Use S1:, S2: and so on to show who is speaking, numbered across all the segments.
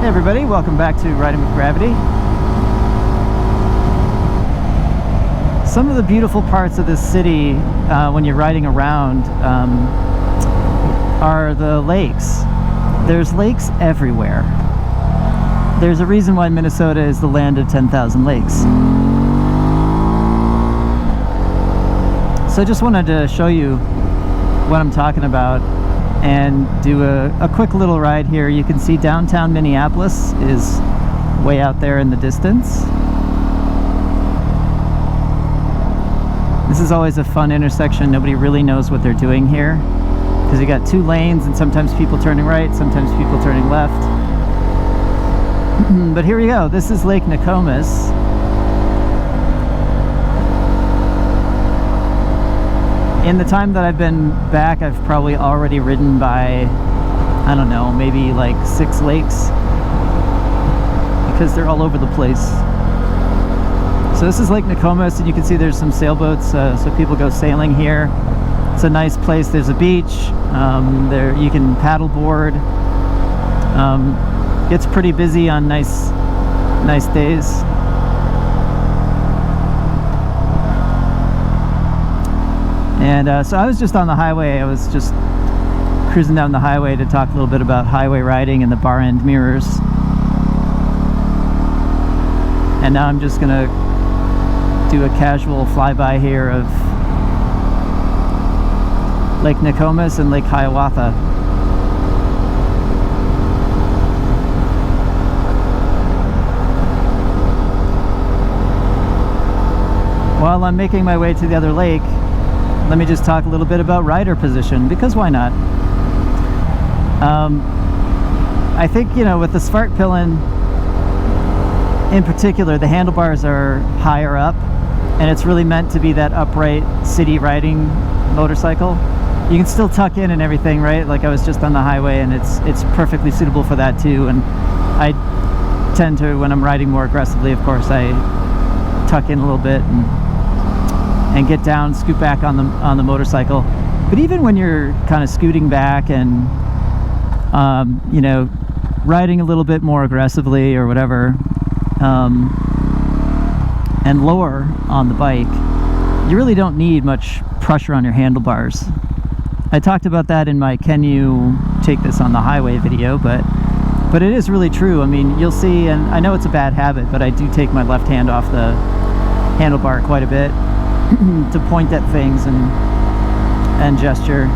S1: Hey everybody, welcome back to Riding with Gravity. Some of the beautiful parts of this city when you're riding around are the lakes. There's lakes everywhere. There's a reason why Minnesota is the land of 10,000 lakes. So I just wanted to show you what I'm talking about and do a quick little ride here. You can see downtown Minneapolis is way out there in the distance. This is always a fun intersection. Nobody really knows what they're doing here because you got two lanes and sometimes people turning right, sometimes people turning left. But here we go. This is Lake Nokomis. In the time that I've been back, I've probably already ridden by, I don't know, maybe like 6 lakes because they're all over the place. So this is Lake Nokomis, and you can see there's some sailboats, so people go sailing here. It's a nice place. There's a beach. There you can paddleboard. It's pretty busy on nice days. And so I was just on the highway. I was just cruising down the highway to talk a little bit about highway riding and the bar end mirrors. And now I'm just gonna do a casual flyby here of Lake Nokomis and Lake Hiawatha. While I'm making my way to the other lake, let me just talk a little bit about rider position, because why not? I think, you know, with the Svartpilen in particular, the handlebars are higher up, and it's really meant to be that upright city riding motorcycle. You can still tuck in and everything, right? Like I was just on the highway, and it's perfectly suitable for that too. And I tend to, when I'm riding more aggressively, of course, I tuck in a little bit and get down, scoot back on the motorcycle. But even when you're kind of scooting back and you know, riding a little bit more aggressively or whatever, and lower on the bike, you really don't need much pressure on your handlebars. I talked about that in my "Can you take this on the highway" video, but it is really true. I mean, you'll see, and I know it's a bad habit, but I do take my left hand off the handlebar quite a bit to point at things and gesture.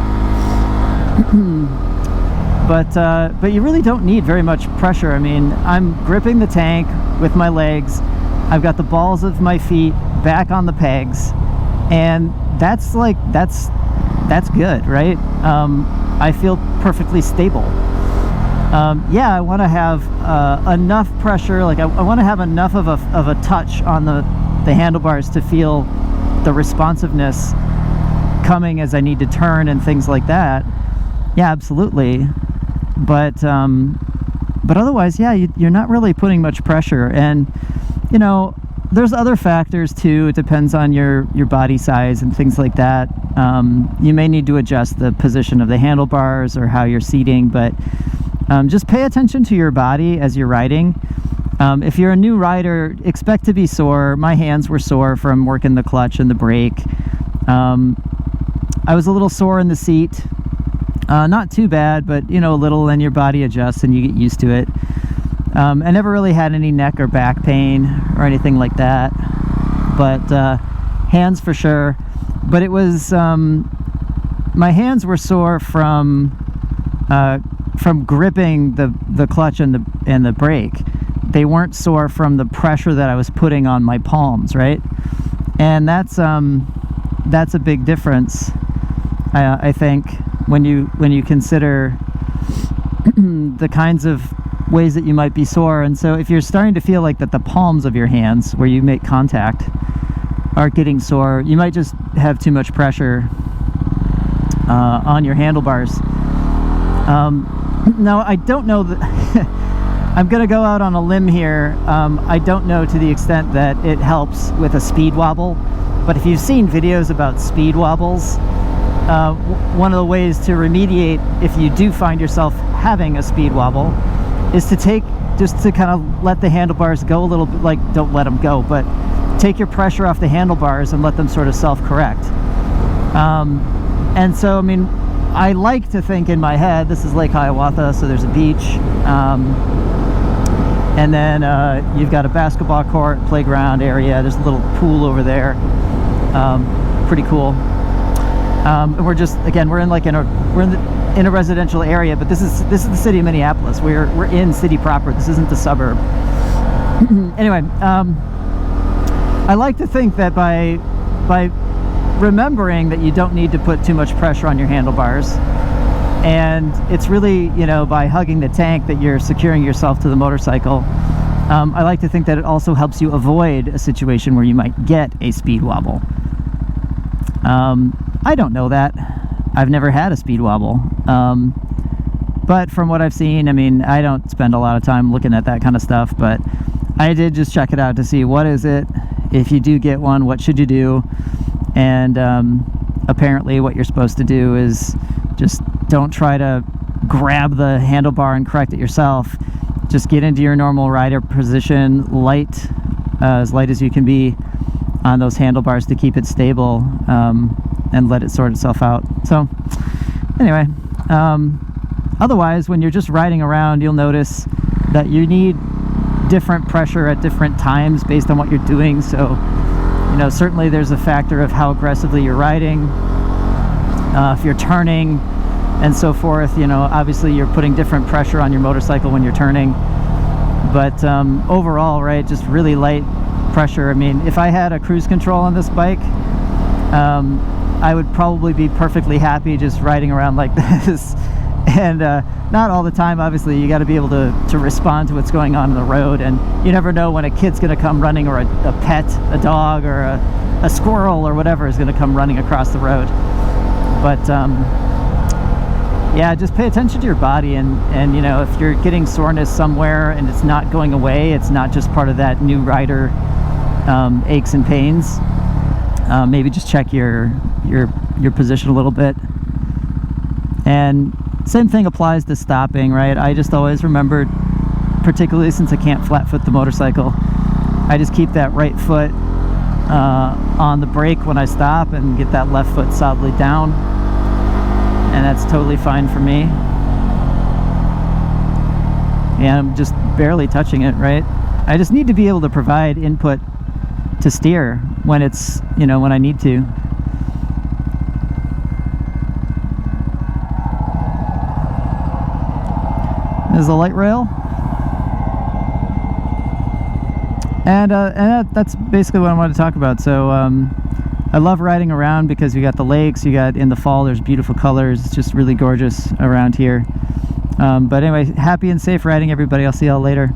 S1: But you really don't need very much pressure. I mean, I'm gripping the tank with my legs. I've got the balls of my feet back on the pegs, and that's good, right? I feel perfectly stable. Yeah, I want to have enough pressure. Like I want to have enough of a touch on the handlebars to feel the responsiveness coming as I need to turn and things like that. Yeah, absolutely. But otherwise, yeah, you're not really putting much pressure. And you know, there's other factors too. It depends on your body size and things like that. You may need to adjust the position of the handlebars or how you're seating, but just pay attention to your body as you're riding. If you're a new rider, expect to be sore. My hands were sore from working the clutch and the brake. I was a little sore in the seat. Not too bad, but you know, a little, and your body adjusts and you get used to it. I never really had any neck or back pain or anything like that, but hands for sure. But it was, my hands were sore from gripping the clutch and the brake. They weren't sore from the pressure that I was putting on my palms, right? And that's a big difference, I think, when you consider the kinds of ways that you might be sore. And so if you're starting to feel like that the palms of your hands where you make contact are getting sore, you might just have too much pressure on your handlebars. Now, I don't know that I'm gonna go out on a limb here. I don't know to the extent that it helps with a speed wobble, but if you've seen videos about speed wobbles, one of the ways to remediate if you do find yourself having a speed wobble is to just to kind of let the handlebars go a little bit, like don't let them go, but take your pressure off the handlebars and let them sort of self-correct. And so, I mean, I like to think in my head, this is Lake Hiawatha, so there's a beach, and then you've got a basketball court, playground area, there's a little pool over there, pretty cool. And we're just, again, we're in a residential area, but this is the city of Minneapolis. We're in city proper. This isn't the suburb. Anyway, I like to think that by remembering that you don't need to put too much pressure on your handlebars, and it's really, you know, by hugging the tank that you're securing yourself to the motorcycle. I like to think that it also helps you avoid a situation where you might get a speed wobble. I don't know that. I've never had a speed wobble. But from what I've seen, I mean, I don't spend a lot of time looking at that kind of stuff, but I did just check it out to see what is it. If you do get one, what should you do? And apparently what you're supposed to do is just don't try to grab the handlebar and correct it yourself. Just get into your normal rider position, as light as you can be on those handlebars to keep it stable, and let it sort itself out. So anyway, otherwise, when you're just riding around, you'll notice that you need different pressure at different times based on what you're doing. So, you know, certainly there's a factor of how aggressively you're riding, if you're turning and so forth. You know, obviously you're putting different pressure on your motorcycle when you're turning, but overall, right, just really light pressure. I mean, if I had a cruise control on this bike, I would probably be perfectly happy just riding around like this. And not all the time, obviously. You got to be able to respond to what's going on the road, and you never know when a kid's going to come running, or a pet, a dog, or a squirrel or whatever is going to come running across the road. But yeah, just pay attention to your body, and you know, if you're getting soreness somewhere and it's not going away, it's not just part of that new rider aches and pains. Maybe just check your position a little bit. And same thing applies to stopping, right? I just always remembered, particularly since I can't flat foot the motorcycle, I just keep that right foot on the brake when I stop and get that left foot solidly down, and that's totally fine for me. And I'm just barely touching it, right? I just need to be able to provide input to steer when it's, you know, when I need to. There's the light rail, and that's basically what I wanted to talk about. So I love riding around because you got the lakes, you got, in the fall there's beautiful colors. It's just really gorgeous around here. But anyway, happy and safe riding, everybody. I'll see y'all later.